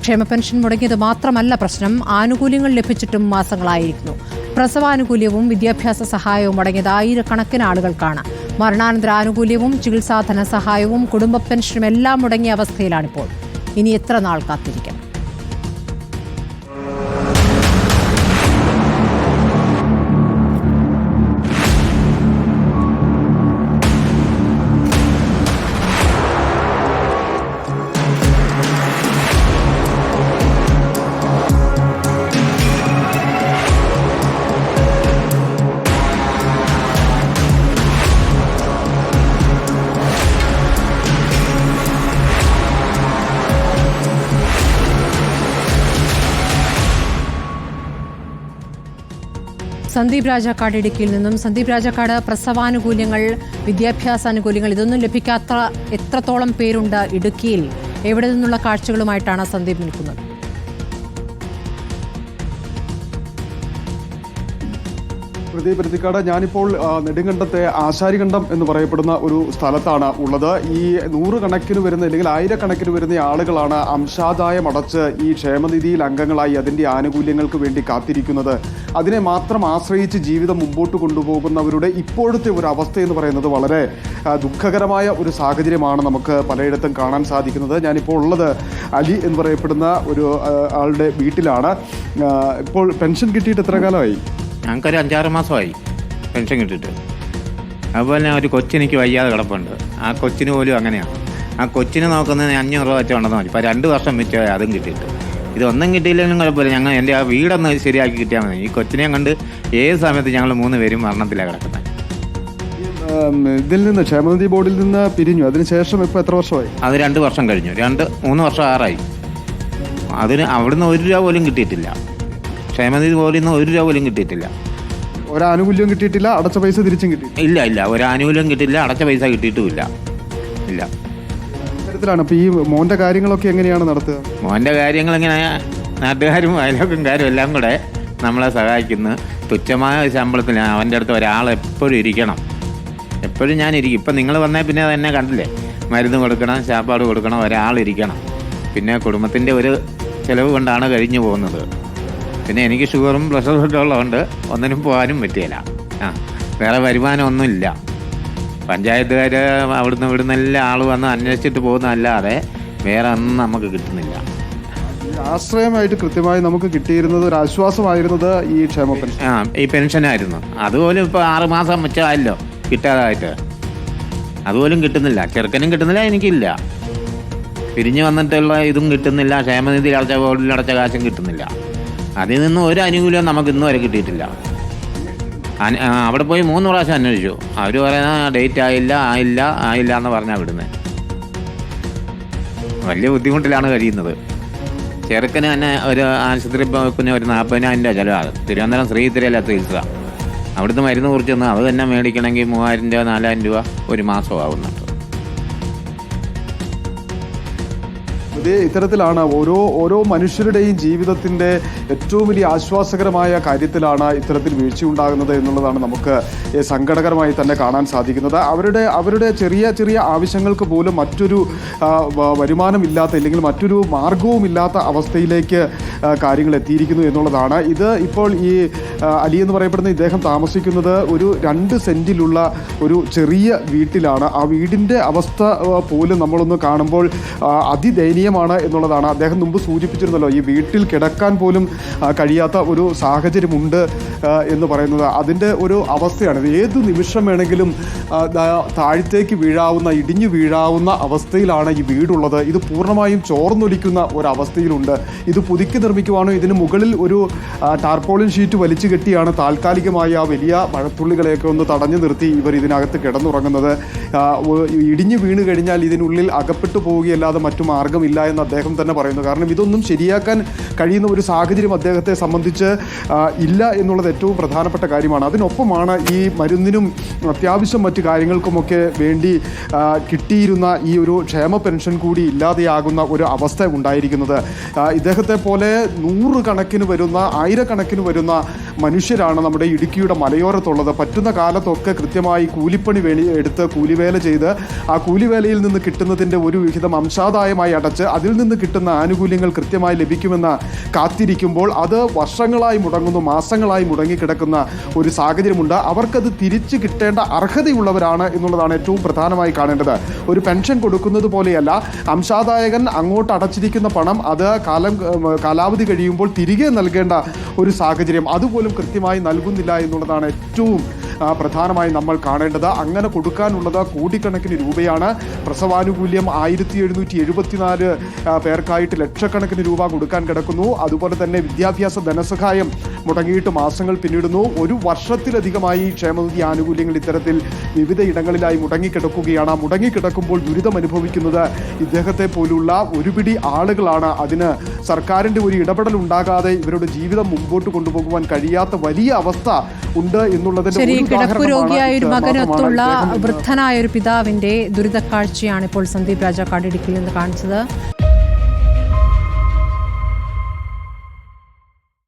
ക്ഷേമ പെൻഷൻ മുടങ്ങിയത് മാത്രമല്ല പ്രശ്നം, ആനുകൂല്യങ്ങൾ ലഭിച്ചിട്ടും മാസങ്ങളായിരിക്കുന്നു. പ്രസവാനുകൂല്യവും വിദ്യാഭ്യാസ സഹായവും അടങ്ങിയത് ആയിരക്കണക്കിന് ആളുകൾക്കാണ്. മരണാനന്തര ആനുകൂല്യവും ചികിത്സാ ധനസഹായവും കുടുംബ പെൻഷനും എല്ലാം മുടങ്ങിയ അവസ്ഥയിലാണിപ്പോൾ. ഇനി എത്ര നാൾ കാത്തിരിക്കണം? സന്ദീപ് രാജാക്കാട് ഇടുക്കിയിൽ നിന്നും. സന്ദീപ് രാജാക്കാട്, പ്രസവാനുകൂല്യങ്ങൾ, വിദ്യാഭ്യാസാനുകൂല്യങ്ങൾ ഇതൊന്നും ലഭിക്കാത്ത എത്രത്തോളം പേരുണ്ട് ഇടുക്കിയിൽ? എവിടെ നിന്നുള്ള കാഴ്ചകളുമായിട്ടാണ് സന്ദീപ് നിൽക്കുന്നത്? പ്രതികാട്, ഞാനിപ്പോൾ നെടുങ്കണ്ടത്തെ ആശാരികണ്ഠം എന്ന് പറയപ്പെടുന്ന ഒരു സ്ഥലത്താണ് ഉള്ളത്. ഈ നൂറുകണക്കിന് വരുന്ന അല്ലെങ്കിൽ ആയിരക്കണക്കിന് വരുന്ന ആളുകളാണ് അംശാദായം അടച്ച് ഈ ക്ഷേമനിധിയിൽ അംഗങ്ങളായി അതിൻ്റെ ആനുകൂല്യങ്ങൾക്ക് വേണ്ടി കാത്തിരിക്കുന്നത്. അതിനെ മാത്രം ആശ്രയിച്ച് ജീവിതം മുമ്പോട്ട് കൊണ്ടുപോകുന്നവരുടെ ഇപ്പോഴത്തെ ഒരു അവസ്ഥ എന്ന് പറയുന്നത് വളരെ ദുഃഖകരമായ ഒരു സാഹചര്യമാണ് നമുക്ക് പലയിടത്തും കാണാൻ സാധിക്കുന്നത്. ഞാനിപ്പോൾ ഉള്ളത് അലി എന്ന് പറയപ്പെടുന്ന ഒരു ആളുടെ വീട്ടിലാണ്. ഇപ്പോൾ പെൻഷൻ കിട്ടിയിട്ട് എത്ര കാലമായി? ഞങ്ങൾക്കൊരു 5-6 മാസമായി പെൻഷൻ കിട്ടിയിട്ട്. അതുപോലെ തന്നെ ഒരു കൊച്ചിനെനിക്ക് വയ്യാതെ കിടപ്പുണ്ട്. ആ കൊച്ചിന് പോലും അങ്ങനെയാണ്. ആ കൊച്ചിന് നോക്കുന്നതിന് 500 രൂപ വെച്ച് ഉണ്ടെന്ന് മതി. ഇപ്പോൾ 2 വർഷം മിച്ചമായി അതും കിട്ടിയിട്ട്. ഇതൊന്നും കിട്ടിയില്ലെങ്കിലും കുഴപ്പമില്ല, എൻ്റെ ആ വീടൊന്ന് ശരിയാക്കി കിട്ടിയാൽ മതി. ഈ കൊച്ചിനെയും കണ്ട് ഏത് സമയത്ത് ഞങ്ങൾ 3 പേരും മരണത്തിലാണ് കിടക്കുന്നത്. ഇതിൽ നിന്ന് ക്ഷേമനിധി ബോർഡിൽ നിന്ന് പിരിഞ്ഞു, അതിനുശേഷം ഇപ്പോൾ എത്ര വർഷമായി? അത് 2 വർഷം കഴിഞ്ഞു. 2-3 വർഷം ആറായി. അതിന് അവിടുന്ന് 1 രൂപ പോലും കിട്ടിയിട്ടില്ല. ക്ഷേമനിധി ബോർഡിൽ നിന്ന് 1 രൂപ പോലും കിട്ടിയിട്ടില്ല. ഒരാനുകൂല്യം കിട്ടിയിട്ടില്ല, അടച്ച പൈസ തിരിച്ചും കിട്ടിയില്ല. ഇല്ല, ഒരു ആനുകൂല്യം കിട്ടിയില്ല, അടച്ച പൈസ കിട്ടിയിട്ടുമില്ല. ഇല്ല. തരത്തിലാണ്. അപ്പോൾ ഈ മോൻ്റെ കാര്യങ്ങളൊക്കെ എങ്ങനെയാണ് നടത്തുക? മോൻ്റെ കാര്യങ്ങൾ എങ്ങനെ, നാട്ടുകാരും അയൽവക്കക്കാരും എല്ലാം കൂടെ നമ്മളെ സഹായിക്കുന്നു. തുച്ഛമായ ശമ്പളത്തിൽ അവൻ്റെ അടുത്ത് ഒരാൾ എപ്പോഴും ഇരിക്കണം. എപ്പോഴും ഞാനിരിക്കും. ഇപ്പം നിങ്ങൾ വന്നാൽ പിന്നെ തന്നെ കണ്ടില്ലേ, മരുന്ന് കൊടുക്കണം, ശാപ്പാട് കൊടുക്കണം, ഒരാളിരിക്കണം. പിന്നെ കുടുംബത്തിൻ്റെ ഒരു ചിലവ് കൊണ്ടാണ് കഴിഞ്ഞു പോകുന്നത്. പിന്നെ എനിക്ക് ഷുഗറും പ്രഷറും ഒക്കെ ഉള്ളതുകൊണ്ട് ഒന്നിനും പോകാനും പറ്റിയില്ല. വേറെ വരുമാനമൊന്നുമില്ല. പഞ്ചായത്തുകാർ അവിടുന്ന് ഇവിടുന്നെല്ലാം ആൾ വന്ന് അന്വേഷിച്ചിട്ട് പോകുന്നതല്ലാതെ വേറെ ഒന്നും നമുക്ക് കിട്ടുന്നില്ല. ആശ്രയമായിട്ട് കൃത്യമായി നമുക്ക് കിട്ടിയിരുന്നത് ഒരു ആശ്വാസമായിരുന്നത് ഈ ക്ഷേമ പെൻഷൻ. ഈ പെൻഷനായിരുന്നു. അതുപോലും ഇപ്പോൾ 6 മാസം വെച്ചായല്ലോ കിട്ടാതായിട്ട്. അതുപോലും കിട്ടുന്നില്ല. ചെറുക്കനും കിട്ടുന്നില്ല, എനിക്കില്ല. പിരിഞ്ഞു വന്നിട്ടുള്ള ഇതും കിട്ടുന്നില്ല. ക്ഷേമനിധി അടച്ച ബോർഡിൽ അടച്ച കാശും കിട്ടുന്നില്ല. അതിൽ നിന്ന് ഒരു ആനുകൂല്യം നമുക്ക് ഇന്ന് വരെ കിട്ടിയിട്ടില്ല. അവിടെ പോയി 3 പ്രാവശ്യം അന്വേഷിച്ചു. അവർ പറയുന്ന ഡേറ്റ് ആയില്ല എന്ന് പറഞ്ഞാൽ വിടുന്നത്. വലിയ ബുദ്ധിമുട്ടിലാണ് കഴിയുന്നത്. ചെറുക്കന് തന്നെ ഒരു ആശുപത്രി പോക്കിന് ഒരു 40,000 രൂപ ചിലവാകും. തിരുവനന്തപുരം ശ്രീധരയിലെ ചികിത്സ. അവിടുന്ന് മരുന്ന് കുറിച്ചൊന്ന് അത് തന്നെ മേടിക്കണമെങ്കിൽ 3,000 രൂപ 4,000 രൂപ ഒരു മാസം ആവുന്നുണ്ട്. ഇത്തരത്തിലാണ് ഓരോ മനുഷ്യരുടെയും ജീവിതത്തിൻ്റെ ഏറ്റവും വലിയ ആശ്വാസകരമായ കാര്യത്തിലാണ് ഇത്തരത്തിൽ വീഴ്ചയുണ്ടാകുന്നത് എന്നുള്ളതാണ് നമുക്ക് സങ്കടകരമായി തന്നെ കാണാൻ സാധിക്കുന്നത്. അവരുടെ ചെറിയ ആവശ്യങ്ങൾക്ക് പോലും മറ്റൊരു വരുമാനമില്ലാത്ത അല്ലെങ്കിൽ മറ്റൊരു മാർഗവുമില്ലാത്ത അവസ്ഥയിലേക്ക് കാര്യങ്ങൾ എത്തിയിരിക്കുന്നു എന്നുള്ളതാണ്. ഇത് ഇപ്പോൾ ഈ അലി എന്ന് പറയപ്പെടുന്ന ഇദ്ദേഹം താമസിക്കുന്നത് ഒരു 2 സെൻറ്റിലുള്ള ഒരു ചെറിയ വീട്ടിലാണ്. ആ വീടിൻ്റെ അവസ്ഥ പോലും നമ്മളൊന്ന് കാണുമ്പോൾ അതിദയനീയമാണ് എന്നുള്ളതാണ്. അദ്ദേഹം മുമ്പ് സൂചിപ്പിച്ചിരുന്നല്ലോ, ഈ വീട്ടിൽ കിടക്കാൻ പോലും കഴിയാത്ത ഒരു സാഹചര്യമുണ്ട് എന്ന് പറയുന്നത്. അതിൻ്റെ ഒരു അവസ്ഥയാണ്. ഏത് നിമിഷം വേണമെങ്കിലും താഴത്തേക്ക് ഇടിഞ്ഞു വീഴാവുന്ന അവസ്ഥയിലാണ് ഈ വീടുള്ളത്. ഇത് പൂർണ്ണമായും ചോർന്നൊലിക്കുന്ന ഒരവസ്ഥയിലുണ്ട്. ഇത് പുതുക്കി നിർമ്മിക്കുവാനോ ഇതിന് മുകളിൽ ഒരു ടാർപോളിൻ ഷീറ്റ് വലിച്ചു കെട്ടിയാണ് താൽക്കാലികമായി ആ വലിയ മഴത്തുള്ളികളെയൊക്കെ ഒന്ന് തടഞ്ഞു നിർത്തി ഇവർ ഇതിനകത്ത് കിടന്നുറങ്ങുന്നത്. ഇടിഞ്ഞു വീണ് കഴിഞ്ഞാൽ ഇതിനുള്ളിൽ അകപ്പെട്ടു പോവുകയല്ലാതെ മറ്റു മാർഗമില്ല എന്ന് അദ്ദേഹം തന്നെ പറയുന്നു. കാരണം ഇതൊന്നും ശരിയാക്കാൻ കഴിയുന്ന ഒരു സാഹചര്യം അദ്ദേഹത്തെ സംബന്ധിച്ച് ഇല്ല എന്നുള്ളത് ഏറ്റവും പ്രധാനപ്പെട്ട കാര്യമാണ്. അതിനൊപ്പമാണ് ഈ മരുന്നിനും അത്യാവശ്യം മറ്റു കാര്യങ്ങൾക്കുമൊക്കെ വേണ്ടി കിട്ടിയിരുന്ന ഈ ഒരു ക്ഷേമ പെൻഷൻ കൂടി ഇല്ലാതെയാകുന്ന ഒരു അവസ്ഥ ഉണ്ടായിരിക്കുന്നത്. ഇദ്ദേഹത്തെ പോലെ 100 കണക്കിന് വരുന്ന 1000 വരുന്ന മനുഷ്യരാണ് നമ്മുടെ ഇടുക്കിയുടെ മലയോരത്തുള്ളത്. പറ്റുന്ന കാലത്തൊക്കെ കൃത്യമായി കൂലിപ്പണി എടുത്ത് കൂലിവേല ചെയ്ത് ആ കൂലിവേലയിൽ നിന്ന് കിട്ടുന്നതിൻ്റെ ഒരു വിഹിതം അംശാദായമായി അടച്ച് അതിൽ നിന്ന് കിട്ടുന്ന ആനുകൂല്യങ്ങൾ കൃത്യമായി ലഭിക്കുമെന്ന് കാത്തിരിക്കുമ്പോൾ അത് വർഷങ്ങളായി മുടങ്ങുന്നു, മാസങ്ങളായി മുടങ്ങിക്കിടക്കുന്ന ഒരു സാഹചര്യമുണ്ട്. അവർക്കത് തിരിച്ചു കിട്ടേണ്ട അർഹതയുള്ളവരാണ് എന്നുള്ളതാണ് ഏറ്റവും പ്രധാനമായി കാണേണ്ടത്. ഒരു പെൻഷൻ കൊടുക്കുന്നത് പോലെയല്ല, അംശാദായകൻ അങ്ങോട്ട് അടച്ചിരിക്കുന്ന പണം അത് കാലാവധി കഴിയുമ്പോൾ തിരികെ നൽകേണ്ട ഒരു സാഹചര്യം അതുപോലും കൃത്യമായി നൽകുന്നില്ല എന്നുള്ളതാണ് ഏറ്റവും പ്രധാനമായി നമ്മൾ കാണേണ്ടത്. അങ്ങനെ കൊടുക്കാനുള്ളത് കോടിക്കണക്കിന് രൂപയാണ്. പ്രസവാനുകൂല്യം 1774 പേർക്കായിട്ട് ലക്ഷക്കണക്കിന് രൂപ കൊടുക്കാൻ കിടക്കുന്നു. അതുപോലെ തന്നെ വിദ്യാഭ്യാസ ധനസഹായം മുടങ്ങിയിട്ട് മാസങ്ങൾ പിന്നിടുന്നു. ഒരു വർഷത്തിലധികമായി ക്ഷേമനിധി ആനുകൂല്യങ്ങൾ ഇത്തരത്തിൽ വിവിധ ഇടങ്ങളിലായി മുടങ്ങിക്കിടക്കുകയാണ്. മുടങ്ങിക്കിടക്കുമ്പോൾ ദുരിതം അനുഭവിക്കുന്നത് ഇദ്ദേഹത്തെ പോലുള്ള ഒരുപിടി ആളുകളാണ്. അതിന് സർക്കാരിൻ്റെ ഒരു ഇടപെടൽ ഉണ്ടാകാതെ ഇവരുടെ ജീവിതം മുമ്പോട്ട് കൊണ്ടുപോകുവാൻ കഴിയാത്ത വലിയ അവസ്ഥ ഉണ്ട് എന്നുള്ളതിന്റെ കിടപ്പ് രോഗിയായ ഒരു മകനൊത്തുള്ള വൃദ്ധനായ ഒരു പിതാവിന്റെ ദുരിതക്കാഴ്ചയാണ് ഇപ്പോൾ സന്ദീപ് രാജാക്കാട് ഇടുക്കിയിൽ നിന്ന് കാണിച്ചത്.